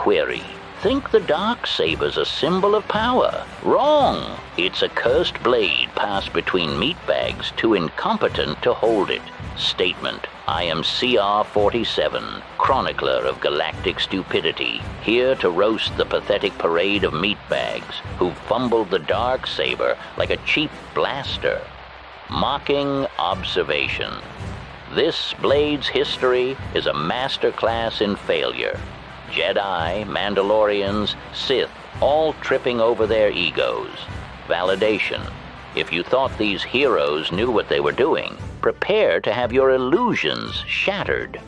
Query. Think the Darksaber's a symbol of power. Wrong. It's a cursed blade passed between meatbags too incompetent to hold it. Statement. I am HK-47, chronicler of galactic stupidity, here to roast the pathetic parade of meatbags who fumbled the Darksaber like a cheap blaster. Mocking observation. This blade's history is a masterclass in failure. Jedi, Mandalorians, Sith, all tripping over their egos. Validation. If you thought these heroes knew what they were doing, prepare to have your illusions shattered.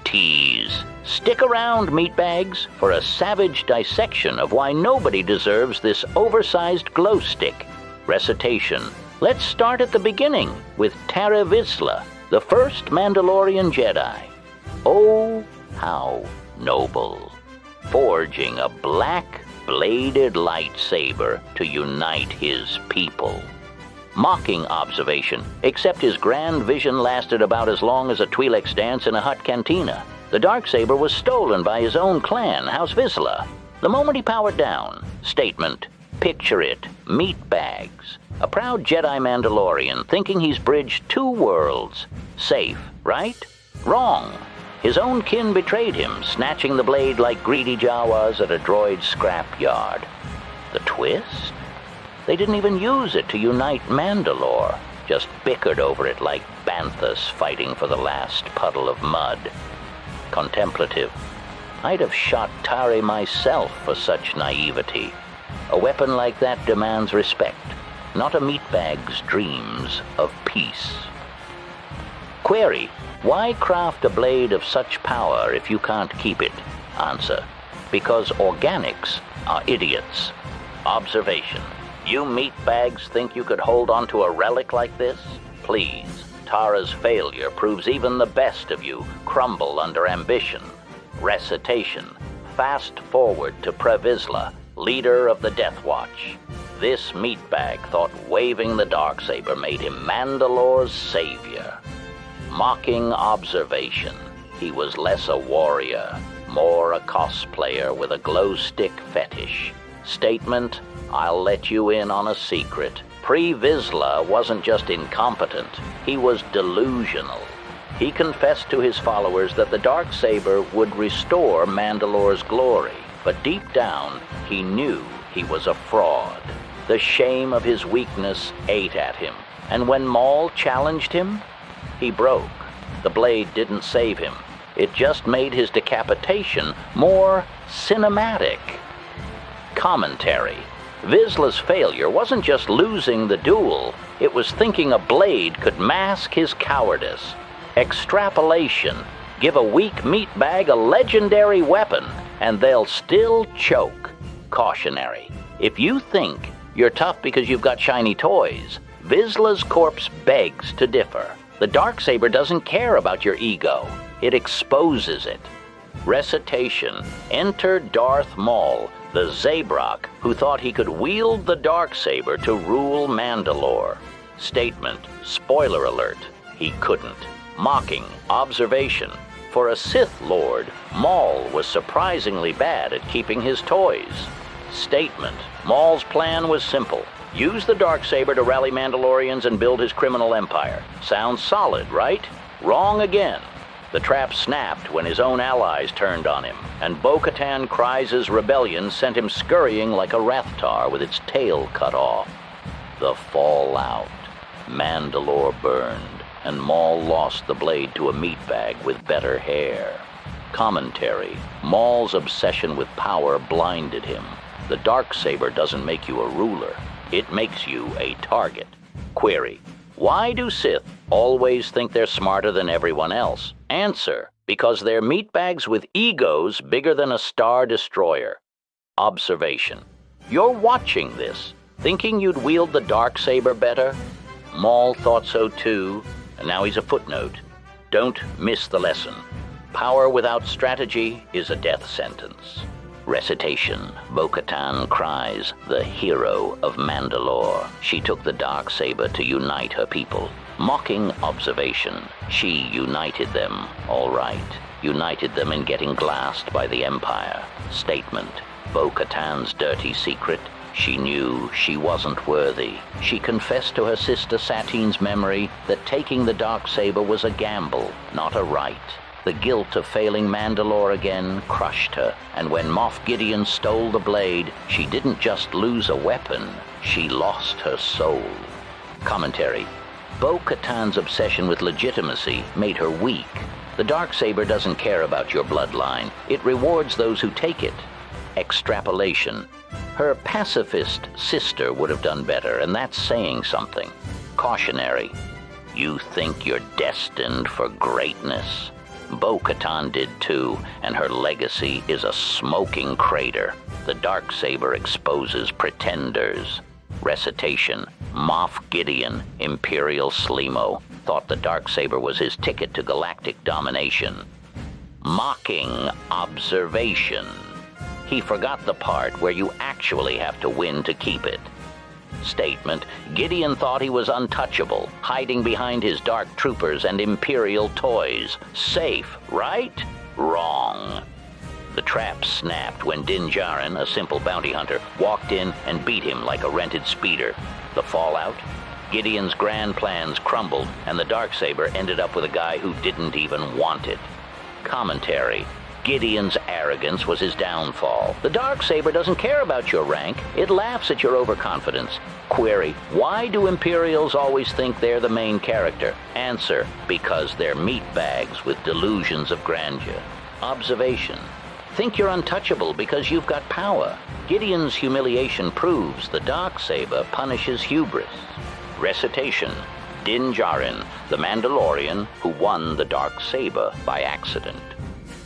Tease. Stick around, meatbags, for a savage dissection of why nobody deserves this oversized glow stick. Recitation. Let's start at the beginning with Tara Vizsla, the first Mandalorian Jedi. Oh, how noble. Forging a black-bladed lightsaber to unite his people. Mocking observation, except his grand vision lasted about as long as a Twi'lek dance in a hut cantina. The Darksaber was stolen by his own clan, House Vizsla, the moment he powered down. Statement. Picture it. Meatbags. A proud Jedi Mandalorian thinking he's bridged two worlds. Safe, right? Wrong. His own kin betrayed him, snatching the blade like greedy Jawas at a droid scrap yard. The twist? They didn't even use it to unite Mandalore, just bickered over it like banthas fighting for the last puddle of mud. Contemplative. I'd have shot Tari myself for such naivety. A weapon like that demands respect, not a meatbag's dreams of peace. Query. Why craft a blade of such power if you can't keep it? Answer. Because organics are idiots. Observation. You meatbags think you could hold on to a relic like this? Please. Tara's failure proves even the best of you crumble under ambition. Recitation. Fast forward to Vizsla, leader of the Death Watch. This meatbag thought waving the Darksaber made him Mandalore's savior. Mocking observation. He was less a warrior, more a cosplayer with a glow stick fetish. Statement. I'll let you in on a secret. Vizsla wasn't just incompetent, he was delusional. He confessed to his followers that the Darksaber would restore Mandalore's glory, but deep down, he knew he was a fraud. The shame of his weakness ate at him, and when Maul challenged him, he broke. The blade didn't save him. It just made his decapitation more cinematic. Commentary. Vizsla's failure wasn't just losing the duel, it was thinking a blade could mask his cowardice. Extrapolation. Give a weak meatbag a legendary weapon, and they'll still choke. Cautionary. If you think you're tough because you've got shiny toys, Vizsla's corpse begs to differ. The Darksaber doesn't care about your ego. It exposes it. Recitation. Enter Darth Maul, the Zabrak who thought he could wield the Darksaber to rule Mandalore. Statement. Spoiler alert. He couldn't. Mocking observation. For a Sith Lord, Maul was surprisingly bad at keeping his toys. Statement. Maul's plan was simple. Use the Darksaber to rally Mandalorians and build his criminal empire. Sounds solid, right? Wrong again. The trap snapped when his own allies turned on him, and Bo-Katan Kryze's rebellion sent him scurrying like a Rathtar with its tail cut off. The fallout. Mandalore burned, and Maul lost the blade to a meatbag with better hair. Commentary. Maul's obsession with power blinded him. The Darksaber doesn't make you a ruler. It makes you a target. Query. Why do Sith always think they're smarter than everyone else? Answer. Because they're meatbags with egos bigger than a Star Destroyer. Observation. You're watching this, thinking you'd wield the Darksaber better? Maul thought so too, and now he's a footnote. Don't miss the lesson. Power without strategy is a death sentence. Recitation. Bo-Katan Kryze, the hero of Mandalore. She took the Darksaber to unite her people. Mocking observation. She united them, all right. united them in getting glassed by the Empire. Statement: Bo-Katan's dirty secret. She knew she wasn't worthy. She confessed to her sister Satine's memory that taking the Darksaber was a gamble, not a right. The guilt of failing Mandalore again crushed her, and when Moff Gideon stole the blade, she didn't just lose a weapon, she lost her soul. Commentary: Bo-Katan's obsession with legitimacy made her weak. The Darksaber doesn't care about your bloodline. It rewards those who take it. Extrapolation: her pacifist sister would have done better, and that's saying something. Cautionary: you think you're destined for greatness. Bo-Katan did too, and her legacy is a smoking crater. The Darksaber exposes pretenders. Recitation: Moff Gideon, Imperial Slimo, thought the Darksaber was his ticket to galactic domination. Mocking observation: he forgot the part where you actually have to win to keep it. Statement: Gideon thought he was untouchable, hiding behind his dark troopers and Imperial toys. Safe, right? Wrong. The trap snapped when Din Djarin, a simple bounty hunter, walked in and beat him like a rented speeder. The fallout? Gideon's grand plans crumbled, and the Darksaber ended up with a guy who didn't even want it. Commentary: Gideon's arrogance was his downfall. The Darksaber doesn't care about your rank. It laughs at your overconfidence. Query: why do Imperials always think they're the main character? Answer: because they're meatbags with delusions of grandeur. Observation: think you're untouchable because you've got power. Gideon's humiliation proves the Darksaber punishes hubris. Recitation: Din Djarin, the Mandalorian who won the Darksaber by accident.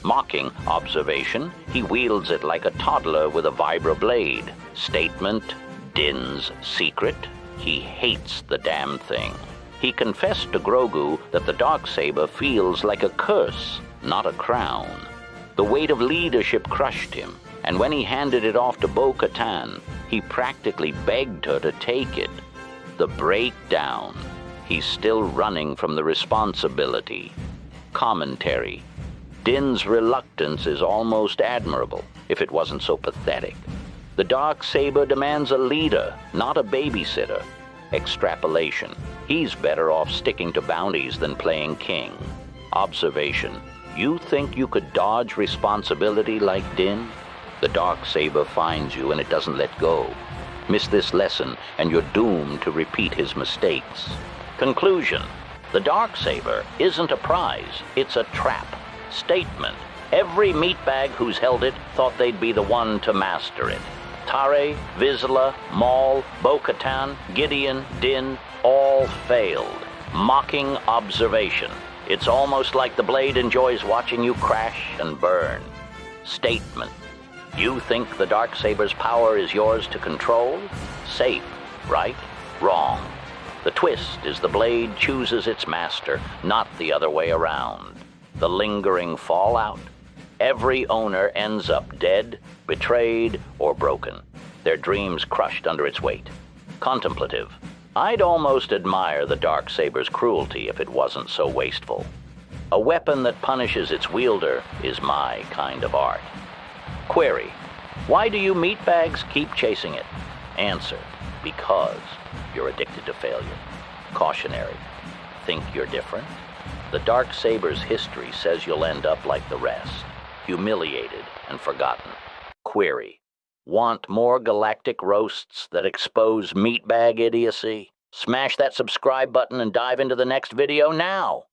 Mocking observation: he wields it like a toddler with a vibroblade. Statement: Din's secret: he hates the damn thing. He confessed to Grogu that the Darksaber feels like a curse, not a crown. The weight of leadership crushed him, and when he handed it off to Bo-Katan, he practically begged her to take it. The breakdown: he's still running from the responsibility. Commentary: Din's reluctance is almost admirable, if it wasn't so pathetic. The Darksaber demands a leader, not a babysitter. Extrapolation: he's better off sticking to bounties than playing king. Observation: you think you could dodge responsibility like Din? The Darksaber finds you and it doesn't let go. Miss this lesson and you're doomed to repeat his mistakes. Conclusion: the Darksaber isn't a prize, it's a trap. Statement: every meatbag who's held it thought they'd be the one to master it. Tare, Vizsla, Maul, Bo-Katan, Gideon, Din, all failed. Mocking observation: it's almost like the blade enjoys watching you crash and burn. Statement: you think the Darksaber's power is yours to control? Safe, right? Wrong. The twist is the blade chooses its master, not the other way around. The lingering fallout: every owner ends up dead, betrayed, or broken, their dreams crushed under its weight. Contemplative: I'd almost admire the Darksaber's cruelty if it wasn't so wasteful. A weapon that punishes its wielder is my kind of art. Query: why do you meatbags keep chasing it? Answer: because you're addicted to failure. Cautionary: think you're different? The Darksaber's history says you'll end up like the rest, humiliated and forgotten. Query: want more galactic roasts that expose meatbag idiocy? Smash that subscribe button and dive into the next video now!